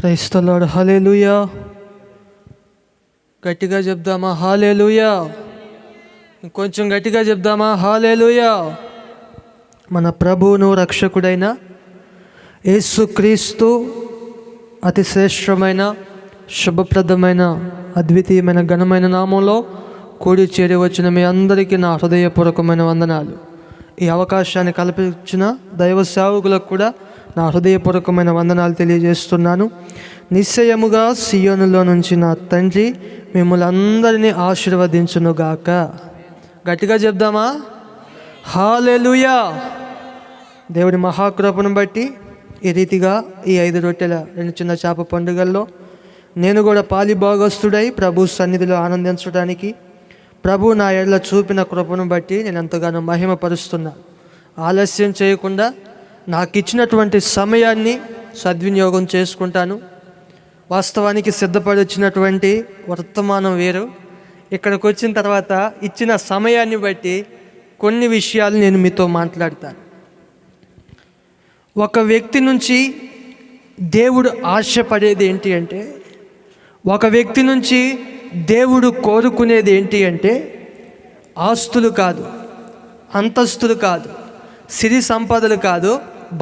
Praise the lord. హల్లెలూయా. గట్టిగా చెప్దామా హల్లెలూయా? ఇంకొంచెం గట్టిగా చెప్దామా హల్లెలూయా? మన ప్రభువును రక్షకుడైన యేసుక్రీస్తు అతి శ్రేష్టమైన శుభప్రదమైన అద్వితీయమైన ఘనమైన నామంలో కూడి చేరి వచ్చిన మీ అందరికీ నా హృదయపూర్వకమైన వందనాలు. ఈ అవకాశాన్ని కల్పించిన దైవ సేవకులకు కూడా నా హృదయపూర్వకమైన వందనాలు తెలియజేస్తున్నాను. నిశ్చయముగా సియోనులో నుంచి నా తండ్రి మిమ్మల్ని అందరినీ ఆశీర్వదించునుగాక. గట్టిగా చెప్దామా హల్లెలూయా? దేవుడి మహాకృపను బట్టి ఈ రీతిగా ఈ 5 రొట్టెల 2 చిన్న చేప పండుగల్లో నేను కూడా పాలిభాగస్తుడై ప్రభు సన్నిధిలో ఆనందించడానికి ప్రభు నా ఎడల చూపిన కృపను బట్టి నేను ఎంతగానో మహిమపరుస్తున్నా. ఆలస్యం చేయకుండా నాకు ఇచ్చినటువంటి సమయాన్ని సద్వినియోగం చేసుకుంటాను. వాస్తవానికి సిద్ధపడి వచ్చినటువంటి వర్తమానం వేరు. ఇక్కడికి వచ్చిన తర్వాత ఇచ్చిన సమయాన్ని బట్టి కొన్ని విషయాలు నేను మీతో మాట్లాడతాను. ఒక వ్యక్తి నుంచి దేవుడు ఆశపడేది ఏంటి అంటే, ఒక వ్యక్తి నుంచి దేవుడు కోరుకునేది ఏంటి అంటే, ఆస్తులు కాదు, అంతస్తులు కాదు, సిరి సంపదలు కాదు,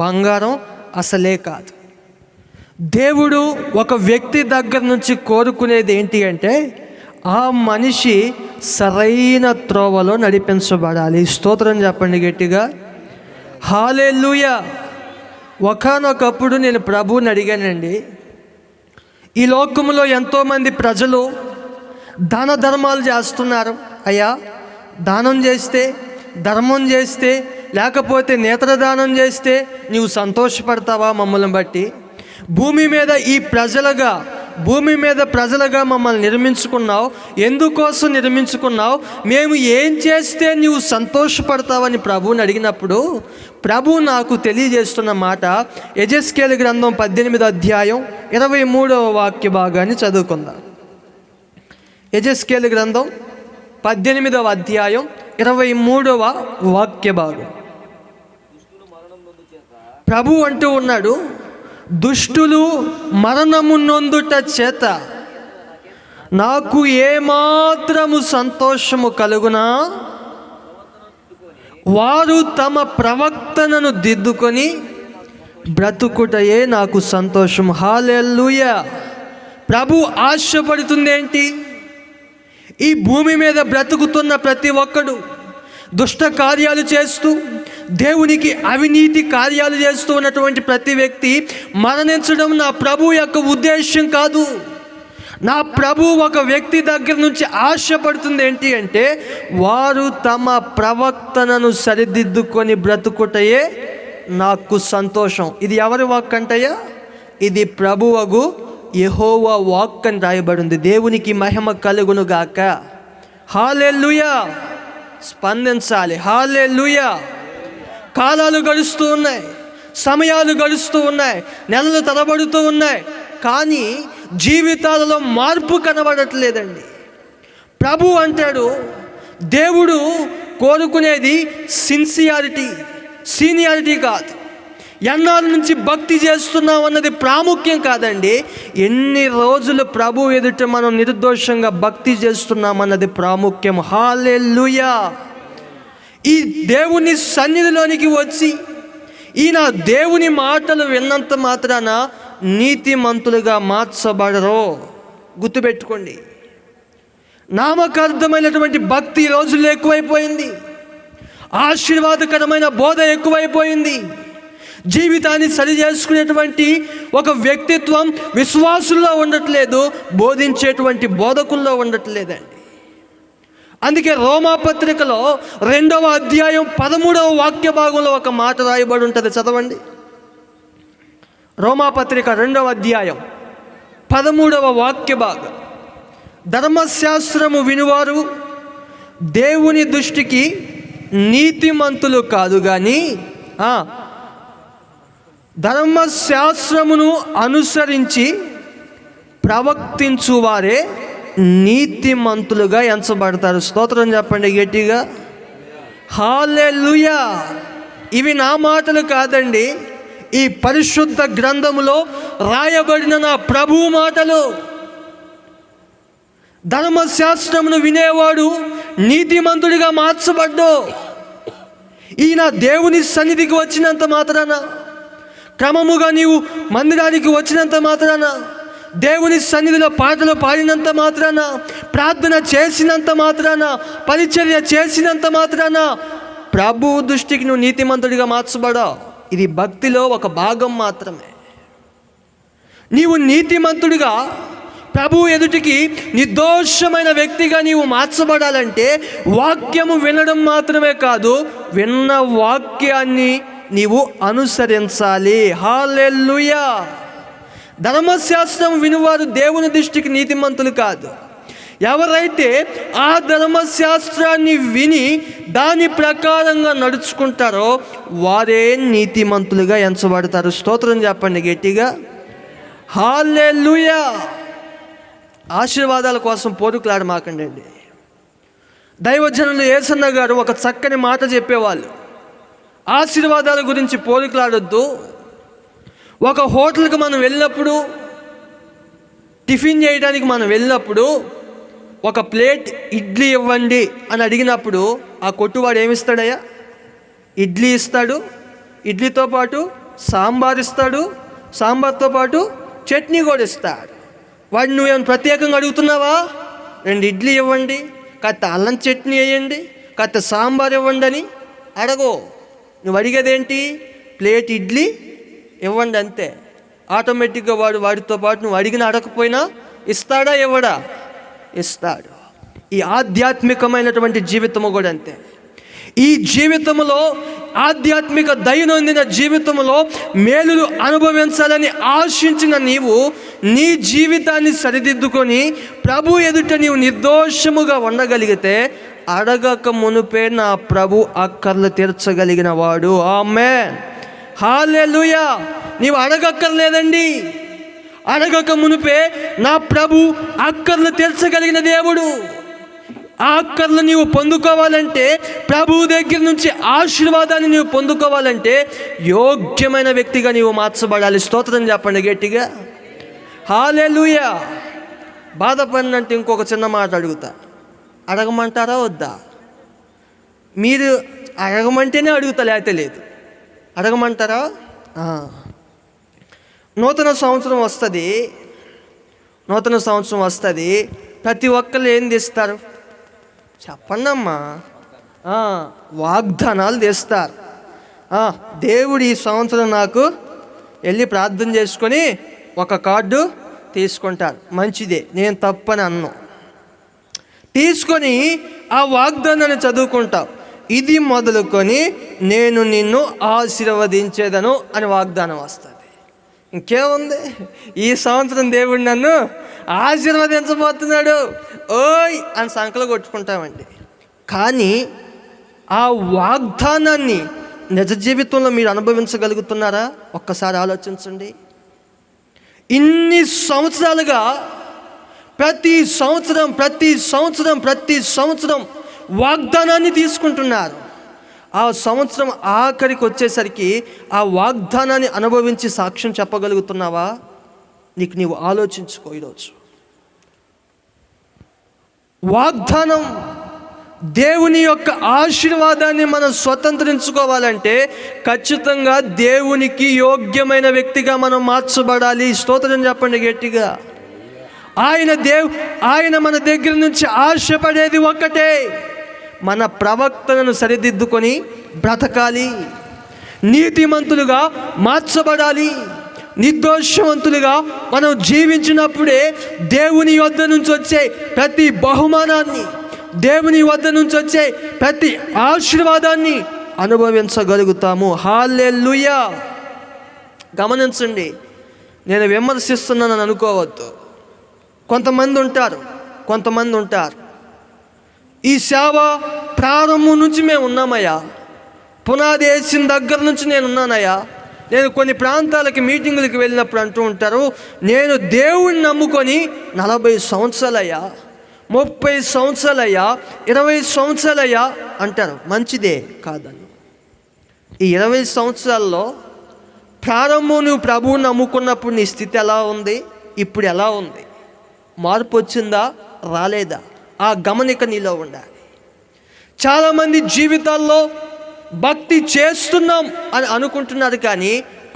బంగారం అసలే కాదు. దేవుడు ఒక వ్యక్తి దగ్గర నుంచి కోరుకునేది ఏంటి అంటే, ఆ మనిషి సరైన త్రోవలో నడిపించబడాలి. స్తోత్రం చెప్పండి గట్టిగా హల్లెలూయా. ఒకానొకప్పుడు నేను ప్రభువుని అడిగానండి, ఈ లోకంలో ఎంతోమంది ప్రజలు దాన ధర్మాలు చేస్తున్నారు. అయ్యా, దానం చేస్తే, ధర్మం చేస్తే, లేకపోతే నేత్రదానం చేస్తే నీవు సంతోషపడతావా? మమ్మల్ని బట్టి భూమి మీద ప్రజలుగా మమ్మల్ని నిర్మించుకున్నావు. ఎందుకోసం నిర్మించుకున్నావు? మేము ఏం చేస్తే నీవు సంతోషపడతావని ప్రభువుని అడిగినప్పుడు ప్రభు నాకు తెలియజేస్తున్న మాట యెహెజ్కేలు గ్రంథం 18వ అధ్యాయం 23వ వాక్య భాగాన్ని చదువుకుందాం. యెహెజ్కేలు గ్రంథం 18వ అధ్యాయం 23వ వాక్య భాగం. ప్రభు అంటూ ఉన్నాడు, దుష్టులు మరణము నొందుట చేత నాకు ఏమాత్రము సంతోషము కలుగునా, వారు తమ ప్రవర్తనను దిద్దుకొని బ్రతుకుటయే నాకు సంతోషం. హల్లెలూయా. ప్రభు ఆశపడుతుంది ఏంటి? ఈ భూమి మీద బ్రతుకుతున్న ప్రతి ఒక్కడు దుష్ట కార్యాలు చేస్తూ, దేవునికి అవినీతి కార్యాలు చేస్తూ ఉన్నటువంటి ప్రతి వ్యక్తి మరణించడం నా ప్రభు యొక్క ఉద్దేశం కాదు. నా ప్రభు ఒక వ్యక్తి దగ్గర నుంచి ఆశపడుతుంది ఏంటి అంటే, వారు తమ ప్రవర్తనను సరిదిద్దుకొని బ్రతుకుటయే నాకు సంతోషం. ఇది ఎవరి వాక్ అంటయ్యా? ఇది ప్రభువగు యెహోవా వాక్ అని రాయబడింది. దేవునికి మహిమ కలుగును గాక. హల్లెలూయా. స్పందించాలి. హల్లెలూయా. కాలాలు గడుస్తూ ఉన్నాయి, సమయాలు గడుస్తూ ఉన్నాయి, నెలలు తరబడుతూ ఉన్నాయి, కానీ జీవితాలలో మార్పు కనబడట్లేదండి. ప్రభు అంటాడు, దేవుడు కోరుకునేది సీనియారిటీ కాదు. ఎన్నాళ్ళ నుంచి భక్తి చేస్తున్నాం అన్నది ప్రాముఖ్యం కాదండి. ఎన్ని రోజులు ప్రభు ఎదుట మనం నిర్దోషంగా భక్తి చేస్తున్నామన్నది ప్రాముఖ్యం. హల్లెలూయా. ఈ దేవుని సన్నిధిలోనికి వచ్చి ఈయన దేవుని మాటలు విన్నంత మాత్రాన నీతిమంతులుగా మార్చబడరు. గుర్తుపెట్టుకోండి. నామకార్థమైనటువంటి భక్తి ఈ రోజుల్లో ఎక్కువైపోయింది. ఆశీర్వాదకరమైన బోధ ఎక్కువైపోయింది. జీవితాన్ని సరి చేసుకునేటువంటి ఒక వ్యక్తిత్వం విశ్వాసుల్లో ఉండట్లేదు, బోధించేటువంటి బోధకుల్లో ఉండట్లేదండి. అందుకే రోమాపత్రికలో 2వ అధ్యాయం 13వ వాక్య భాగంలో ఒక మాట రాయబడి ఉంటుంది, చదవండి. రోమాపత్రిక 2వ అధ్యాయం 13వ వాక్య భాగం. ధర్మశాస్త్రము వినువారు దేవుని దృష్టికి నీతిమంతులు కాదు కానీ ధర్మశాస్త్రమును అనుసరించి ప్రవర్తించువారే నీతిమంతులుగా ఎంచబడతారు. స్తోత్రం చెప్పండి గట్టిగా హల్లెలూయా. ఇవి నా మాటలు కాదండి, ఈ పరిశుద్ధ గ్రంథములో రాయబడిన నా ప్రభు మాటలు. ధర్మశాస్త్రమును వినేవాడు నీతిమంతుడిగా మార్చబడ్డు. ఈయన దేవుని సన్నిధికి వచ్చినంత మాత్రాన, క్రమముగా నీవు మందిరానికి వచ్చినంత మాత్రాన, దేవుని సన్నిధిలో పాటలు పాడినంత మాత్రాన, ప్రార్థన చేసినంత మాత్రాన, పరిచర్య చేసినంత మాత్రాన ప్రభు దృష్టికి నువ్వు నీతిమంతుడిగా మార్చబడావు. ఇది భక్తిలో ఒక భాగం మాత్రమే. నీవు నీతిమంతుడిగా ప్రభు ఎదుటికి నిర్దోషమైన వ్యక్తిగా నీవు మార్చబడాలంటే వాక్యము వినడం మాత్రమే కాదు, విన్న వాక్యాన్ని నీవు అనుసరించాలి. హల్లెలూయా. ధర్మశాస్త్రం వినువారు దేవుని దృష్టికి నీతిమంతులు కాదు. ఎవరైతే ఆ ధర్మశాస్త్రాన్ని విని దాని ప్రకారంగా నడుచుకుంటారో వారే నీతిమంతులుగా ఎంచబడతారు. స్తోత్రం చెప్పండి గట్టిగా. హల్లెలూయా. ఆశీర్వాదాల కోసం పోరుకులాడమాకండి. దైవజనులు యేసన్న గారు ఒక చక్కని మాట చెప్పేవాళ్ళు. ఆశీర్వాదాల గురించి పోరుకులాడొద్దు. ఒక హోటల్కి మనం వెళ్ళినప్పుడు, టిఫిన్ చేయడానికి మనం వెళ్ళినప్పుడు ఒక ప్లేట్ ఇడ్లీ ఇవ్వండి అని అడిగినప్పుడు ఆ కొట్టువాడు ఏమిస్తాడయ్యా? ఇడ్లీ ఇస్తాడు, ఇడ్లీతో పాటు సాంబార్ ఇస్తాడు, సాంబార్తో పాటు చట్నీ కూడా ఇస్తాడు. వాడు నువ్వేమైనా ప్రత్యేకంగా అడుగుతున్నావా? 2 ఇడ్లీ ఇవ్వండి, కాస్త అల్లం చట్నీ వేయండి, కాస్త సాంబార్ ఇవ్వండి అని అడగో. నువ్వు అడిగేదేంటి? ప్లేట్ ఇడ్లీ ఇవ్వండి అంతే. ఆటోమేటిక్గా వాడితో పాటు నువ్వు అడిగిన అడగకపోయినా ఇస్తాడా? ఇవ్వడా? ఇస్తాడు. ఈ ఆధ్యాత్మికమైనటువంటి జీవితము కూడా అంతే. ఈ జీవితంలో ఆధ్యాత్మిక దైనందిన జీవితంలో మేలులు అనుభవించాలని ఆశించిన నీవు నీ జీవితాన్ని సరిదిద్దుకొని ప్రభు ఎదుట నీవు నిర్దోషముగా ఉండగలిగితే అడగక మునుపే నా ప్రభు అక్కర్లు తీర్చగలిగిన వాడు. ఆమేన్. హల్లెలూయా. నీవు అడగక్కర్లేదండి. అడగక మునుపే నా ప్రభు అక్కర్లు తీర్చగలిగిన దేవుడు. ఆ అక్కర్లు నీవు పొందుకోవాలంటే, ప్రభు దగ్గర నుంచి ఆశీర్వాదాన్ని నీవు పొందుకోవాలంటే యోగ్యమైన వ్యక్తిగా నీవు మార్చబడాలి. స్తోత్రం చెప్పండి గట్టిగా. హల్లెలూయా. బాధపడినంటే ఇంకొక చిన్న మాట అడుగుతా. అడగమంటారా వద్దా? మీరు అడగమంటేనే అడుగుతా, లేకపోతే లేదు. అడగమంటారా? నూతన సంవత్సరం వస్తుంది. ప్రతి ఒక్కరు ఏం తెస్తారు చెప్పండి అమ్మా? వాగ్దానాలు తెస్తారు. దేవుడు ఈ సంవత్సరం నాకు వెళ్ళి ప్రార్థన చేసుకొని ఒక కార్డు తీసుకుంటారు. మంచిదే, నేను తప్పని అన్ను. తీసుకొని ఆ వాగ్దానాన్ని చదువుకుంటావు. ఇది మొదలుకొని నేను నిన్ను ఆశీర్వదించేదను అని వాగ్దానం వస్తుంది. ఇంకేముంది? ఈ సంవత్సరం దేవుడు నన్ను ఆశీర్వదించబోతున్నాడు ఓయ్ అని సంకలు కొట్టుకుంటామండి. కానీ ఆ వాగ్దానాన్ని నిజ జీవితంలో మీరు అనుభవించగలుగుతున్నారా? ఒక్కసారి ఆలోచించండి. ఇన్ని సంవత్సరాలుగా ప్రతి సంవత్సరం వాగ్దానాన్ని తీసుకుంటున్నారు. ఆ సంవత్సరం ఆఖరికి వచ్చేసరికి ఆ వాగ్దానాన్ని అనుభవించి సాక్ష్యం చెప్పగలుగుతున్నావా? నీవు ఆలోచించుకో. ఈరోజు వాగ్దానం, దేవుని యొక్క ఆశీర్వాదాన్ని మనం స్వతంత్రించుకోవాలంటే ఖచ్చితంగా దేవునికి యోగ్యమైన వ్యక్తిగా మనం మార్చబడాలి. స్తోత్రం చెప్పండి గట్టిగా. ఆయన మన దగ్గర నుంచి ఆశపడేది ఒక్కటే, మన ప్రవర్తనను సరిదిద్దుకొని బ్రతకాలి, నీతిమంతులుగా మార్చబడాలి. నిర్దోషవంతులుగా మనం జీవించినప్పుడే దేవుని వద్ద నుంచి వచ్చే ప్రతి బహుమానాన్ని, దేవుని వద్ద నుంచి వచ్చే ప్రతి ఆశీర్వాదాన్ని అనుభవించగలుగుతాము. హల్లెలూయా. గమనించండి, నేను విమర్శిస్తున్నానని అనుకోవద్దు. కొంతమంది ఉంటారు ఈ సేవ ప్రారంభం నుంచి మేము ఉన్నామయ్యా, పునాది వేసిన దగ్గర నుంచి నేను ఉన్నానయ్యా. నేను కొన్ని ప్రాంతాలకి మీటింగులకి వెళ్ళినప్పుడు అంటూ ఉంటారు, నేను దేవుణ్ణి నమ్ముకొని 40 సంవత్సరాలయ్యా, 30 సంవత్సరాలయ్యా, 20 సంవత్సరాలయ్యా అంటారు. మంచిదే కాదన్ను. ఈ 20 సంవత్సరాల్లో ప్రారంభం నువ్వు ప్రభువుని నమ్ముకున్నప్పుడు నీ స్థితి ఎలా ఉంది, ఇప్పుడు ఎలా ఉంది? మార్పు వచ్చిందా, రాలేదా? ఆ గమనిక నీలో ఉండాలి. చాలామంది జీవితాల్లో భక్తి చేస్తున్నాం అని అనుకుంటున్నారు, కానీ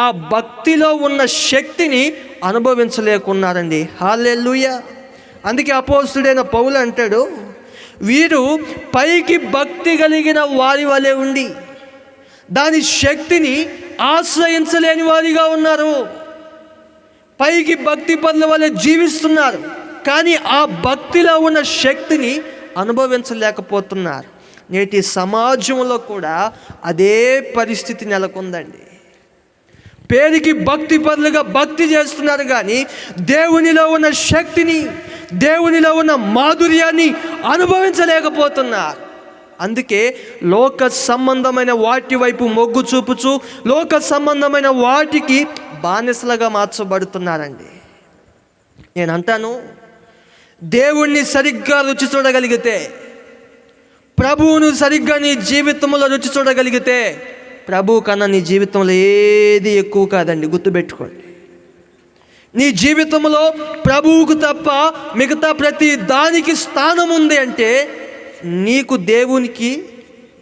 ఆ భక్తిలో ఉన్న శక్తిని అనుభవించలేకున్నారండి. హల్లెలూయా. అందుకే అపోస్తుడైన పౌలు అంటాడు, వీరు పైకి భక్తి కలిగిన వారి వలె ఉండి దాని శక్తిని ఆశ్రయించలేని వారిగా ఉన్నారు. పైకి భక్తి పనుల వలె జీవిస్తున్నారు, కానీ ఆ భక్తిలో ఉన్న శక్తిని అనుభవించలేకపోతున్నారు. నేటి సమాజంలో కూడా అదే పరిస్థితి నెలకొందండి. పేరుకి భక్తి పనులుగా భక్తి చేస్తున్నారు, కానీ దేవునిలో ఉన్న శక్తిని, దేవునిలో ఉన్న మాధుర్యాన్ని అనుభవించలేకపోతున్నారు. అందుకే లోక సంబంధమైన వాటి వైపు మొగ్గు చూపుచు లోక సంబంధమైన వాటికి బానిసలుగా మార్చబడుతున్నారండి. నేను అంటాను, దేవుణ్ణి సరిగ్గా రుచి చూడగలిగితే, ప్రభువును సరిగ్గా నీ జీవితంలో రుచి చూడగలిగితే, ప్రభువు కన్నా నీ జీవితంలో ఏది ఎక్కువ కాదండి. గుర్తుపెట్టుకోండి. నీ జీవితంలో ప్రభువుకు తప్ప మిగతా ప్రతి దానికి స్థానం ఉంది అంటే నీకు దేవునికి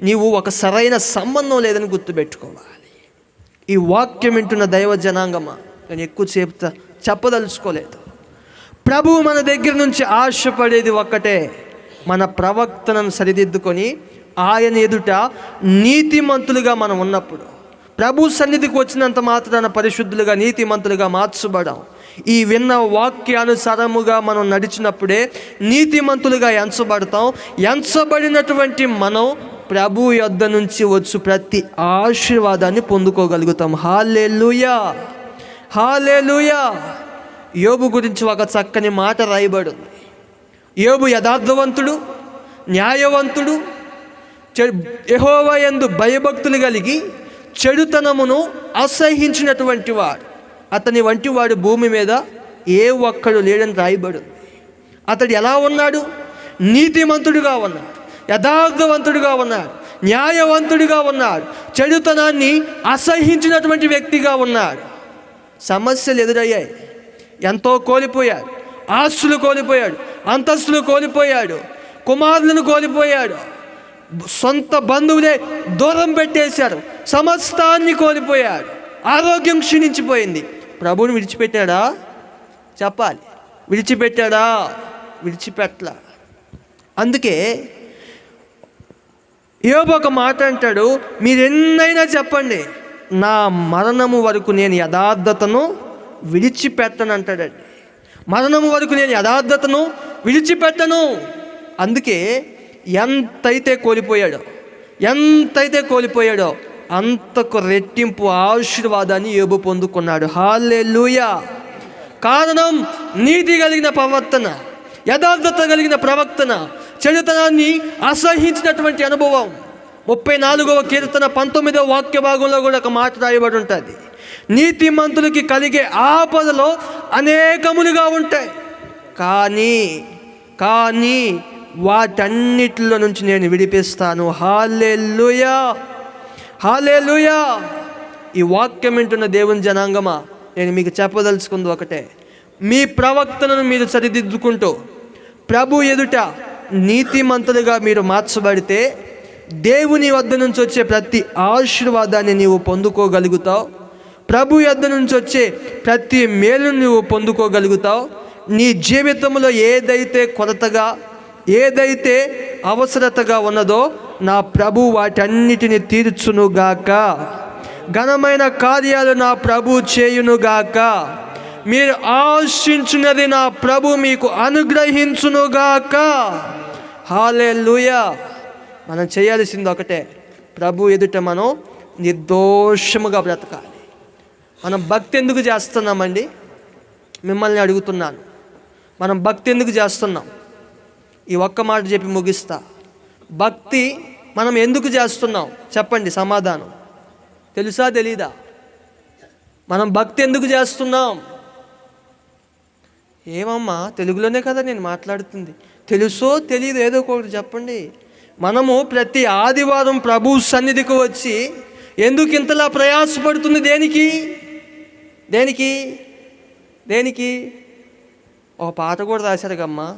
నీవు ఒక సరైన సంబంధం లేదని గుర్తుపెట్టుకోవాలి. ఈ వాక్యం వింటున్న దైవ జనాంగమా, నేను ఎక్కువసేపు చెప్పదలుచుకోలేదు. ప్రభువు మన దగ్గర నుంచి ఆశపడేది ఒక్కటే, మన ప్రవర్తనను సరిదిద్దుకొని ఆయన ఎదుట నీతిమంతులుగా మనం ఉన్నప్పుడు, ప్రభు సన్నిధికి వచ్చినంత మాత్రాన పరిశుద్ధులుగా నీతిమంతులుగా మార్చబడాం. ఈ విన్న వాక్యానుసారముగా మనం నడిచినప్పుడే నీతిమంతులుగా ఎంచబడతాం. ఎంచబడినటువంటి మనం ప్రభు యొద్ద నుంచి వచ్చు ప్రతి ఆశీర్వాదాన్ని పొందుకోగలుగుతాం. హల్లెలూయా, హల్లెలూయా. యోబు గురించి ఒక చక్కని మాట రాయబడింది. యోబు యథార్థవంతుడు, న్యాయవంతుడు, యెహోవా యందు భయభక్తులు కలిగి చెడుతనమును అసహించినటువంటి వాడు. అతని వంటి వాడు భూమి మీద ఏ ఒక్కడు లేడని రాయబడింది. అతడు ఎలా ఉన్నాడు? నీతిమంతుడిగా ఉన్నాడు, యథార్థవంతుడిగా ఉన్నాడు, న్యాయవంతుడిగా ఉన్నాడు, చెడుతనాన్ని అసహించినటువంటి వ్యక్తిగా ఉన్నాడు. సమస్యలు ఎదురయ్యాయి, ఎంతో కోల్పోయాడు. ఆస్తులు కోల్పోయాడు, అంతస్తులు కోల్పోయాడు, కుమారులను కోల్పోయాడు, సొంత బంధువులే దూరం పెట్టేశారు, సమస్తాన్ని కోల్పోయాడు, ఆరోగ్యం క్షీణించిపోయింది. ప్రభువుని విడిచిపెట్టాడా? చెప్పాలి. విడిచిపెట్టాడా? విడిచిపెట్టలా. అందుకే యోబు ఒక మాట అంటాడు, మీరెన్నైనా చెప్పండి, నా మరణము వరకు నేను యథార్థతను విడిచిపెట్టను అంటాడండి. మరణము వరకు నేను యథార్థతను విడిచిపెట్టను. అందుకే ఎంతైతే కోల్పోయాడో అంతకు రెట్టింపు ఆశీర్వాదాన్ని యోబు పొందుకున్నాడు. హల్లెలూయా. కారణం నీతి కలిగిన ప్రవర్తన, యథార్థత కలిగిన ప్రవర్తన, చెడుతనాన్ని అసహించినటువంటి అనుభవం. 34వ కీర్తన 19వ వాక్య భాగంలో కూడా ఒక మాట రాయబడి ఉంటుంది, నీతిమంతులకి కలిగే ఆపదలో అనేకములుగా ఉంటాయి, కానీ వాటన్నిటిలో నుంచి నేను విడిపిస్తాను. హల్లెలూయా, హల్లెలూయా. ఈ వాక్యం వింటున్న దేవుని జనాంగమా, నేను మీకు చెప్పదలుచుకుంది ఒకటే, మీ ప్రవర్తనను మీరు సరిదిద్దుకుంటూ ప్రభు ఎదుట నీతిమంతులుగా మీరు మార్చబడితే దేవుని వద్ద నుంచి వచ్చే ప్రతి ఆశీర్వాదాన్ని నీవు పొందుకోగలుగుతావు. ప్రభు యొద్ద నుంచి వచ్చే ప్రతి మేలును నువ్వు పొందుకోగలుగుతావు. నీ జీవితంలో ఏదైతే కొరతగా, ఏదైతే అవసరతగా ఉన్నదో నా ప్రభు వాటన్నిటిని తీర్చునుగాక. ఘనమైన కార్యాలు నా ప్రభు చేయునుగాక. మీరు ఆశించున్నది నా ప్రభు మీకు అనుగ్రహించునుగాక. హల్లెలూయా. మనం చేయాల్సింది ఒకటే, ప్రభు ఎదుట మనం నిర్దోషముగా బ్రతకాలి. మనం భక్తి ఎందుకు చేస్తున్నామండి? మిమ్మల్ని అడుగుతున్నాను, మనం భక్తి ఎందుకు చేస్తున్నాం? ఈ ఒక్క మాట చెప్పి ముగిస్తా. భక్తి మనం ఎందుకు చేస్తున్నాం చెప్పండి, సమాధానం. తెలుసా తెలీదా? మనం భక్తి ఎందుకు చేస్తున్నాం? ఏమమ్మా, తెలుగులోనే కదా నేను మాట్లాడుతుంది, తెలుసో తెలీదు ఏదో ఒకటి చెప్పండి. మనము ప్రతి ఆదివారం ప్రభు సన్నిధికి వచ్చి ఎందుకు ఇంతలా ప్రయాసపడుతుంది? దేనికి? దేనికి దేనికి ఒక పాట కూడా రాశారు కమ్మా,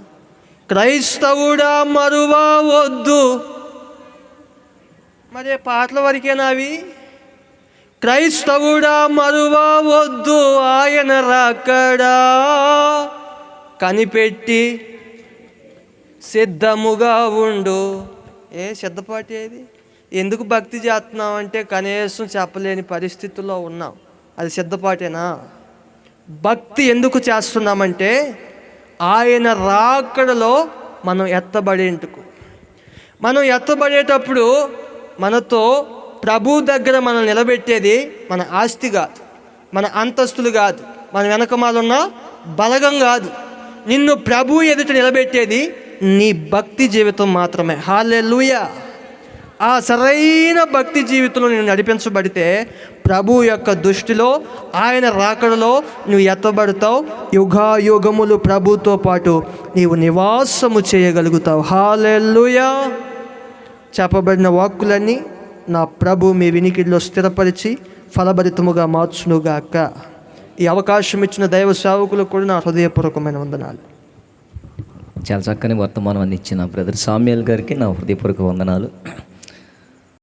క్రైస్తవుడా మరువా వద్దు. మరి పాటల వరకేనా అవి? క్రైస్తవుడా మరువా వద్దు, ఆయన రాకడా కనిపెట్టి సిద్ధముగా ఉండు. సిద్ధపాటి ఏది? ఎందుకు భక్తి చేస్తున్నాం అంటే కనీసం చెప్పలేని పరిస్థితుల్లో ఉన్నాం. అది సిద్ధపాటేనా? భక్తి ఎందుకు చేస్తున్నామంటే ఆయన రాకడలో మనం ఎత్తబడేందుకు. మనం ఎత్తబడేటప్పుడు మనతో ప్రభు దగ్గర మనం నిలబెట్టేది మన ఆస్తి కాదు, మన అంతస్తులు కాదు, మన వెనకమాలున్న బలగం కాదు. నిన్ను ప్రభు ఎదుట నిలబెట్టేది నీ భక్తి జీవితం మాత్రమే. హల్లెలూయా. ఆ సరైన భక్తి జీవితంలో నేను నడిపించబడితే ప్రభు యొక్క దృష్టిలో ఆయన రాకడలో నువ్వు ఎత్తబడతావు. యుగాయుగములు ప్రభుతో పాటు నీవు నివాసము చేయగలుగుతావు. హల్లెలూయా. చెప్పబడిన వాక్కులన్నీ నా ప్రభు మీ వినికిడిలో స్థిరపరిచి ఫలభరితముగా మార్చునుగాక. ఈ అవకాశం ఇచ్చిన దైవ సేవకులకు కూడా నా హృదయపూర్వకమైన వందనాలు. చాలా చక్కని వర్తమానం అందించిన బ్రదర్ సామ్యూయల్ గారికి నా హృదయపూర్వక వందనాలు.